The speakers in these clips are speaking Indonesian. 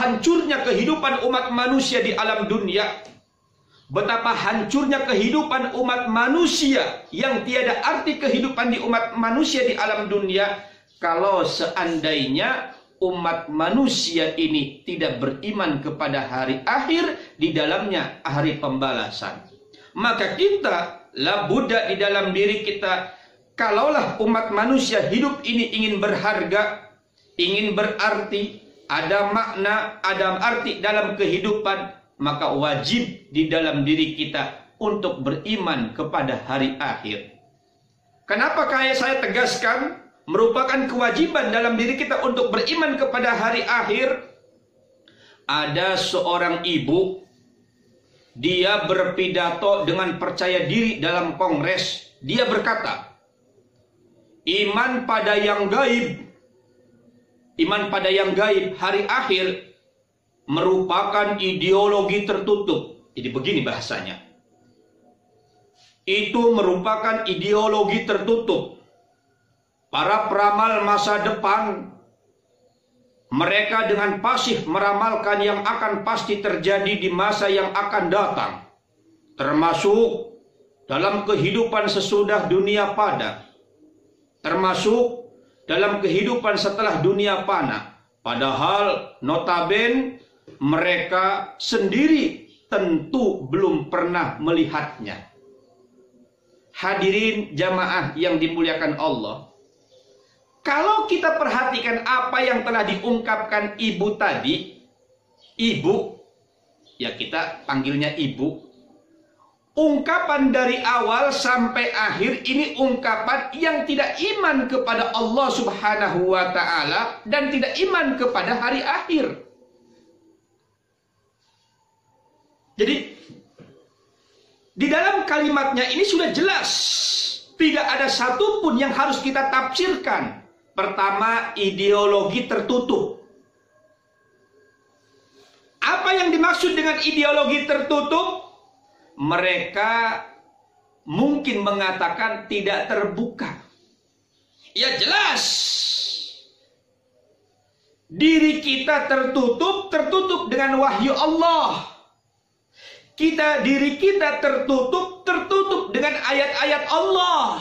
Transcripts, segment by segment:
hancurnya kehidupan umat manusia di alam dunia, betapa hancurnya kehidupan umat manusia yang tiada arti kehidupan di umat manusia di alam dunia kalau seandainya umat manusia ini tidak beriman kepada hari akhir, di dalamnya hari pembalasan. Maka kita labuda di dalam diri kita, kalaulah umat manusia hidup ini ingin berharga, ingin berarti, ada makna, ada arti dalam kehidupan, maka wajib di dalam diri kita untuk beriman kepada hari akhir. Kenapa kayak saya tegaskan, merupakan kewajiban dalam diri kita untuk beriman kepada hari akhir? Ada seorang ibu, dia berpidato dengan percaya diri dalam kongres. Dia berkata, iman pada yang gaib, iman pada yang gaib, hari akhir merupakan ideologi tertutup. Jadi begini bahasanya, itu merupakan ideologi tertutup. Para peramal masa depan, mereka dengan pasif meramalkan yang akan pasti terjadi di masa yang akan datang, termasuk dalam kehidupan sesudah dunia pada, termasuk dalam kehidupan setelah dunia fana. Padahal notabene mereka sendiri tentu belum pernah melihatnya. Hadirin jamaah yang dimuliakan Allah, kalau kita perhatikan apa yang telah diungkapkan ibu tadi, ibu, ya kita panggilnya ibu, ungkapan dari awal sampai akhir ini ungkapan yang tidak iman kepada Allah Subhanahu wa Ta'ala dan tidak iman kepada hari akhir. Jadi di dalam kalimatnya ini sudah jelas, tidak ada satupun yang harus kita tafsirkan. Pertama, ideologi tertutup. Apa yang dimaksud dengan ideologi tertutup? Mereka mungkin mengatakan tidak terbuka. Ya jelas, diri kita tertutup dengan wahyu Allah. Diri kita tertutup dengan ayat-ayat Allah.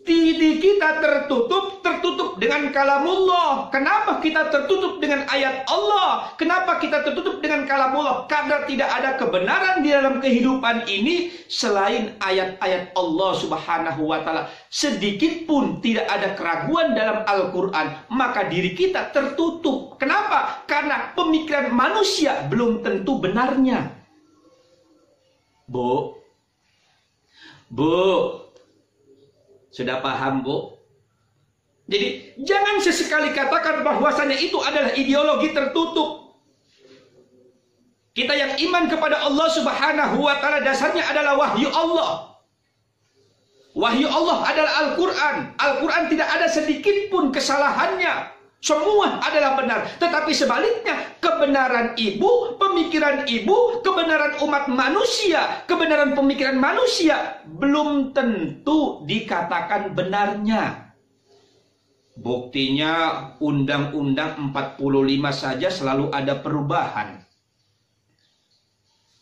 Diri kita tertutup dengan kalamullah. Kenapa kita tertutup dengan ayat Allah? Kenapa kita tertutup dengan kalamullah? Karena tidak ada kebenaran di dalam kehidupan ini selain ayat-ayat Allah Subhanahu wa Ta'ala. Sedikit pun tidak ada keraguan dalam Al-Quran, maka diri kita tertutup. Kenapa? Karena pemikiran manusia belum tentu benarnya. Bu, sudah paham, Bu? Jadi jangan sesekali katakan bahwasanya itu adalah ideologi tertutup. Kita yang iman kepada Allah Subhanahu wa Ta'ala dasarnya adalah wahyu Allah. Wahyu Allah adalah Al-Quran. Al-Quran tidak ada sedikit pun kesalahannya. Semua adalah benar. Tetapi sebaliknya, kebenaran ibu, pemikiran ibu, kebenaran umat manusia, kebenaran pemikiran manusia belum tentu dikatakan benarnya. Buktinya Undang-Undang 45 saja selalu ada perubahan.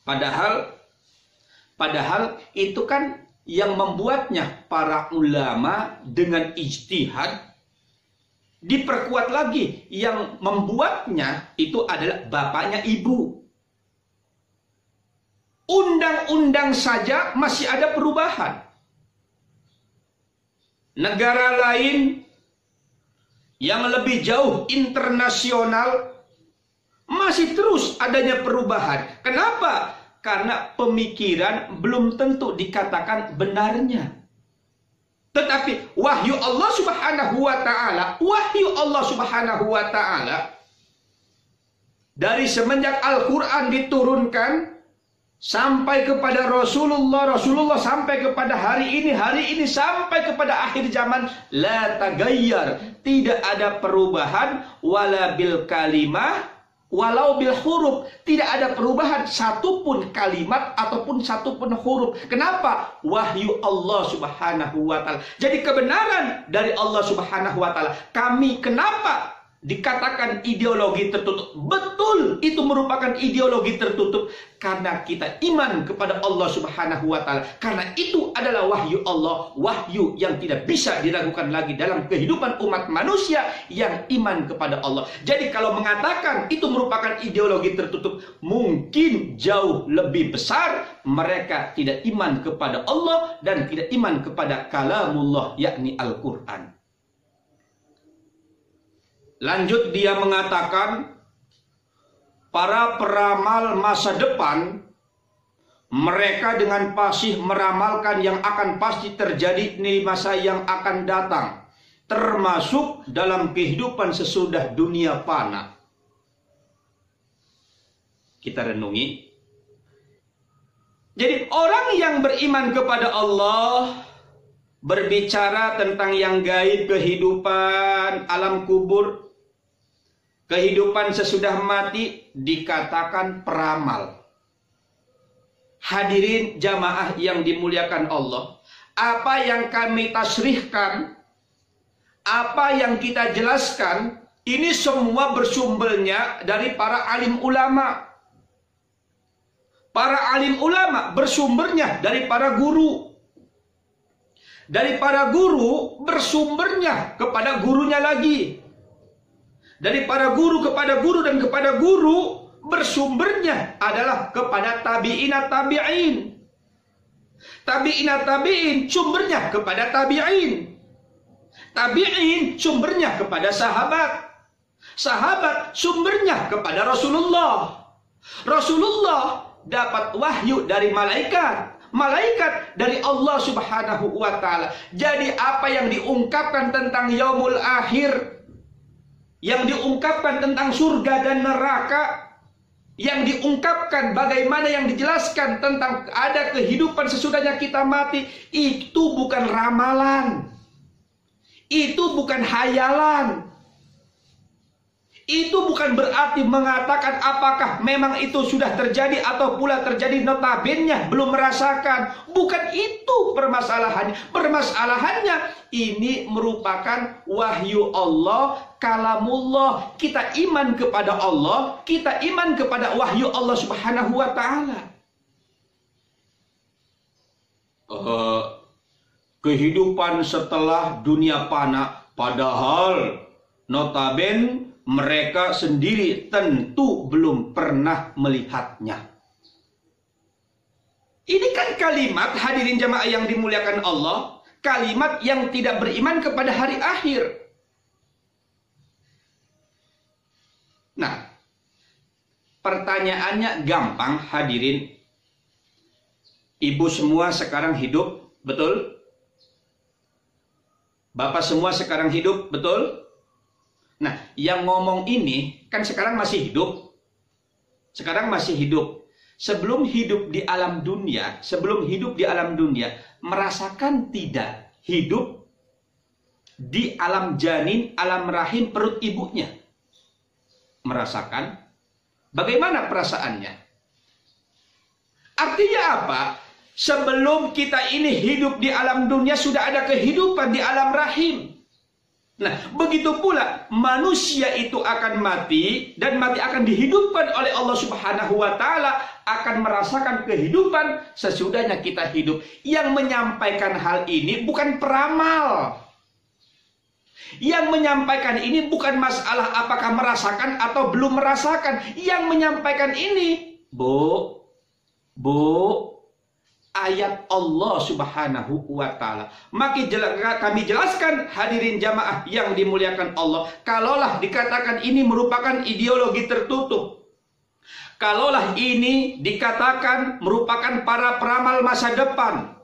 Padahal itu kan yang membuatnya para ulama dengan ijtihad. Diperkuat lagi, yang membuatnya itu adalah bapaknya ibu. Undang-undang saja masih ada perubahan. Negara lain yang lebih jauh internasional masih terus adanya perubahan. Kenapa? Karena pemikiran belum tentu dikatakan benarnya. Tetapi wahyu Allah Subhanahu wa Ta'ala, dari semenjak Al-Quran diturunkan sampai kepada Rasulullah sampai kepada hari ini sampai kepada akhir zaman, la tagayyar, tidak ada perubahan, wala bil kalimah walau bil huruf, tidak ada perubahan satupun kalimat ataupun satupun huruf. Kenapa? Wahyu Allah Subhanahu wa Ta'ala. Jadi kebenaran dari Allah Subhanahu wa Ta'ala. Kami kenapa dikatakan ideologi tertutup? Betul, itu merupakan ideologi tertutup karena kita iman kepada Allah Subhanahu wa taala. Karena itu adalah wahyu Allah, wahyu yang tidak bisa diragukan lagi dalam kehidupan umat manusia yang iman kepada Allah. Jadi kalau mengatakan itu merupakan ideologi tertutup, mungkin jauh lebih besar mereka tidak iman kepada Allah dan tidak iman kepada kalamullah, yakni Al-Qur'an. Lanjut dia mengatakan, para peramal masa depan, mereka dengan fasih meramalkan yang akan pasti terjadi di masa yang akan datang, termasuk dalam kehidupan sesudah dunia fana. Kita renungi. Jadi orang yang beriman kepada Allah berbicara tentang yang gaib, kehidupan alam kubur, kehidupan sesudah mati, dikatakan peramal. Hadirin jamaah yang dimuliakan Allah, apa yang kami tasrihkan, apa yang kita jelaskan, ini semua bersumbernya dari para alim ulama. Para alim ulama bersumbernya dari para guru. Dari para guru bersumbernya kepada gurunya lagi. Dari para guru kepada guru dan kepada guru bersumbernya adalah kepada tabi'ina tabi'in. Tabi'ina tabi'in sumbernya kepada tabi'in. Tabi'in sumbernya kepada sahabat. Sahabat sumbernya kepada Rasulullah. Rasulullah dapat wahyu dari malaikat. Malaikat dari Allah Subhanahu wa taala. Jadi apa yang diungkapkan tentang yaumul akhir, yang diungkapkan tentang surga dan neraka, yang diungkapkan bagaimana yang dijelaskan tentang ada kehidupan sesudahnya kita mati, itu bukan ramalan. Itu bukan hayalan. Itu bukan berarti mengatakan apakah memang itu sudah terjadi atau pula terjadi notabene belum merasakan. Bukan itu permasalahannya. Permasalahannya ini merupakan wahyu Allah, kalamullah. Kita iman kepada Allah, kita iman kepada wahyu Allah Subhanahu wa taala. Kehidupan setelah dunia fana, padahal notabene mereka sendiri tentu belum pernah melihatnya. Ini kan kalimat, hadirin jamaah yang dimuliakan Allah, kalimat yang tidak beriman kepada hari akhir. Nah, pertanyaannya gampang, hadirin. Ibu semua sekarang hidup, betul? Bapak semua sekarang hidup, betul? Nah, yang ngomong ini kan sekarang masih hidup. Sekarang masih hidup. Sebelum hidup di alam dunia, merasakan tidak hidup di alam janin, alam rahim perut ibunya? Merasakan? Bagaimana perasaannya? Artinya apa? Sebelum kita ini hidup di alam dunia, sudah ada kehidupan di alam rahim. Nah, begitu pula manusia itu akan mati dan mati akan dihidupkan oleh Allah Subhanahu wa taala, akan merasakan kehidupan sesudahnya kita hidup. Yang menyampaikan hal ini bukan peramal. Yang menyampaikan ini bukan masalah apakah merasakan atau belum merasakan. Yang menyampaikan ini, Bu, ayat Allah Subhanahu wa taala. Maka kami jelaskan, hadirin jamaah yang dimuliakan Allah, kalaulah dikatakan ini merupakan ideologi tertutup, kalaulah ini dikatakan merupakan para peramal masa depan,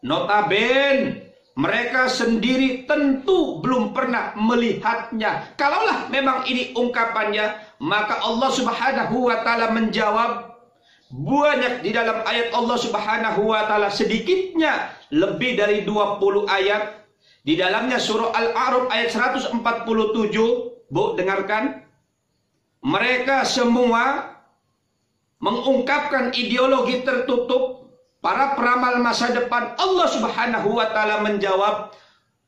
notabene mereka sendiri tentu belum pernah melihatnya. Kalaulah memang ini ungkapannya, maka Allah Subhanahu wa taala menjawab banyak di dalam ayat Allah Subhanahu wa taala, sedikitnya lebih dari 20 ayat. Di dalamnya surah Al-A'raf ayat 147, Bu, dengarkan. Mereka semua mengungkapkan ideologi tertutup para peramal masa depan. Allah Subhanahu wa taala menjawab,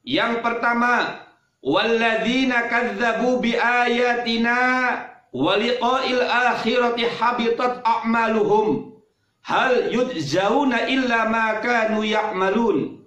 yang pertama, walladzina kadzdzabu biayatina wa liqa'il akhirati habitat a'maluhum hal yujzauna illa ma kanu ya'malun.